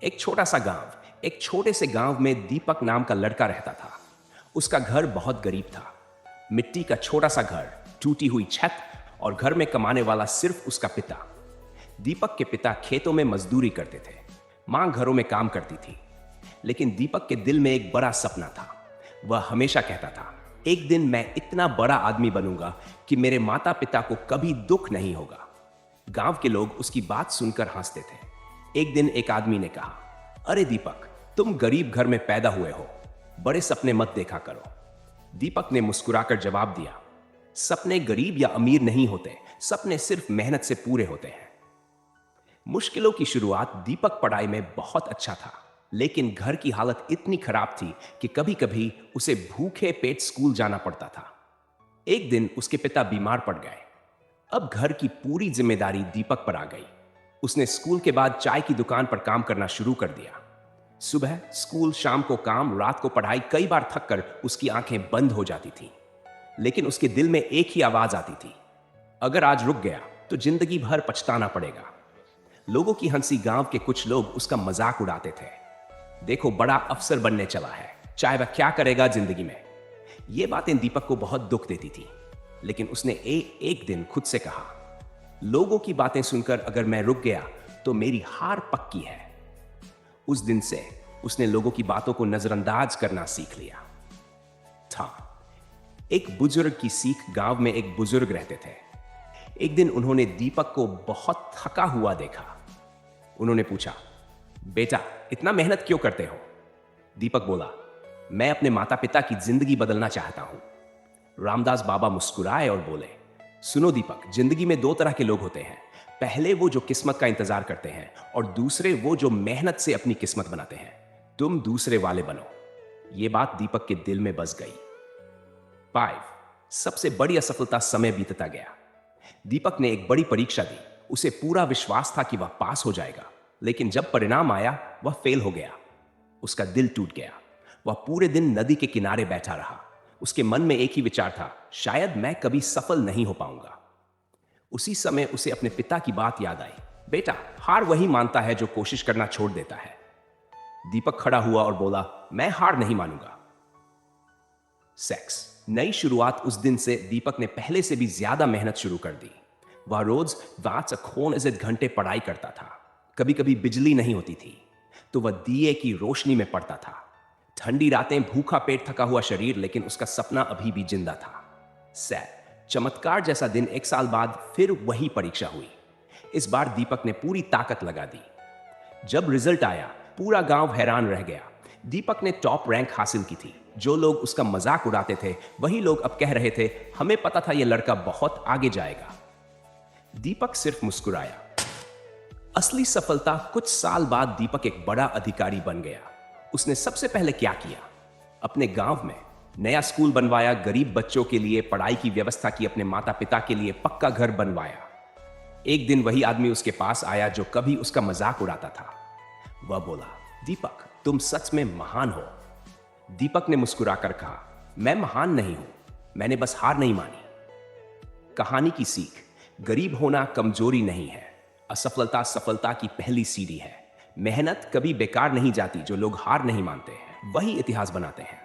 एक छोटा सा गांव, एक छोटे से गांव में दीपक नाम का लड़का रहता था। उसका घर बहुत गरीब था। मिट्टी का छोटा सा घर, टूटी हुई छत और घर में कमाने वाला सिर्फ उसका पिता। दीपक के पिता खेतों में मजदूरी करते थे, मां घरों में काम करती थी। लेकिन दीपक के दिल में एक बड़ा सपना था। वह हमेशा कहता था, एक दिन मैं इतना बड़ा आदमी बनूंगा कि मेरे माता पिता को कभी दुख नहीं होगा। गांव के लोग उसकी बात सुनकर हंसते थे। एक दिन एक आदमी ने कहा, अरे दीपक, तुम गरीब घर में पैदा हुए हो, बड़े सपने मत देखा करो। दीपक ने मुस्कुराकर जवाब दिया, सपने गरीब या अमीर नहीं होते, सपने सिर्फ मेहनत से पूरे होते हैं। मुश्किलों की शुरुआत दीपक पढ़ाई में बहुत अच्छा था, लेकिन घर की हालत इतनी खराब थी कि कभी कभी उसे भूखे पेट स्कूल जाना पड़ता था। एक दिन उसके पिता बीमार पड़ गए। अब घर की पूरी जिम्मेदारी दीपक पर आ गई। उसने स्कूल के बाद चाय की दुकान पर काम करना शुरू कर दिया। सुबह स्कूल, शाम को काम, रात को पढ़ाई। कई बार थककर उसकी आंखें बंद हो जाती थीं। लेकिन उसके दिल में एक ही आवाज आती थी, अगर आज रुक गया तो जिंदगी भर पछताना पड़ेगा। लोगों की हंसी, गांव के कुछ लोग उसका मजाक उड़ाते थे। देखो, बड़ा अफसर बनने चला है, चाहे वह क्या करेगा जिंदगी में। ये बातें दीपक को बहुत दुख देती थी। लेकिन उसने एक दिन खुद से कहा, लोगों की बातें सुनकर अगर मैं रुक गया तो मेरी हार पक्की है। उस दिन से उसने लोगों की बातों को नजरअंदाज करना सीख लिया था। एक बुजुर्ग की सीख। गांव में एक बुजुर्ग रहते थे। एक दिन उन्होंने दीपक को बहुत थका हुआ देखा। उन्होंने पूछा, बेटा, इतना मेहनत क्यों करते हो? दीपक बोला, मैं अपने माता पिता की जिंदगी बदलना चाहता हूं। रामदास बाबा मुस्कुराए और बोले, सुनो दीपक, जिंदगी में दो तरह के लोग होते हैं। पहले वो जो किस्मत का इंतजार करते हैं और दूसरे वो जो मेहनत से अपनी किस्मत बनाते हैं। तुम दूसरे वाले बनो। ये बात दीपक के दिल में बस गई। 5 सबसे बड़ी असफलता। समय बीतता गया। दीपक ने एक बड़ी परीक्षा दी। उसे पूरा विश्वास था कि वह पास हो जाएगा, लेकिन जब परिणाम आया वह फेल हो गया। उसका दिल टूट गया। वह पूरे दिन नदी के किनारे बैठा रहा। उसके मन में एक ही विचार था, शायद मैं कभी सफल नहीं हो पाऊंगा। उसी समय उसे अपने पिता की बात याद आई, बेटा, हार वही मानता है जो कोशिश करना छोड़ देता है। दीपक खड़ा हुआ और बोला, मैं हार नहीं मानूंगा। सेक्स। नई शुरुआत। उस दिन से दीपक ने पहले से भी ज्यादा मेहनत शुरू कर दी। वह रोज 8 घंटे पढ़ाई करता था। कभी कभी बिजली नहीं होती थी तो वह दिए की रोशनी में पढ़ता था। ठंडी रातें, भूखा पेट, थका हुआ शरीर, लेकिन उसका सपना अभी भी जिंदा था। चमत्कार जैसा दिन। 1 साल बाद फिर वही परीक्षा हुई। इस बार दीपक ने पूरी ताकत लगा दी। जब रिजल्ट आया, पूरा गांव हैरान रह गया। दीपक ने टॉप रैंक हासिल की थी। जो लोग उसका मजाक उड़ाते थे वही लोग अब कह रहे थे, हमें पता था यह लड़का बहुत आगे जाएगा। दीपक सिर्फ मुस्कुराया। असली सफलता। कुछ साल बाद दीपक एक बड़ा अधिकारी बन गया। उसने सबसे पहले क्या किया? अपने गांव में नया स्कूल बनवाया, गरीब बच्चों के लिए पढ़ाई की व्यवस्था की, अपने माता पिता के लिए पक्का घर बनवाया। एक दिन वही आदमी उसके पास आया जो कभी उसका मजाक उड़ाता था। वह बोला, दीपक, तुम सच में महान हो। दीपक ने मुस्कुराकर कहा, मैं महान नहीं हूं, मैंने बस हार नहीं मानी। कहानी की सीख। गरीब होना कमजोरी नहीं है। असफलता सफलता की पहली सीढ़ी है। मेहनत कभी बेकार नहीं जाती। जो लोग हार नहीं मानते हैं वही इतिहास बनाते हैं।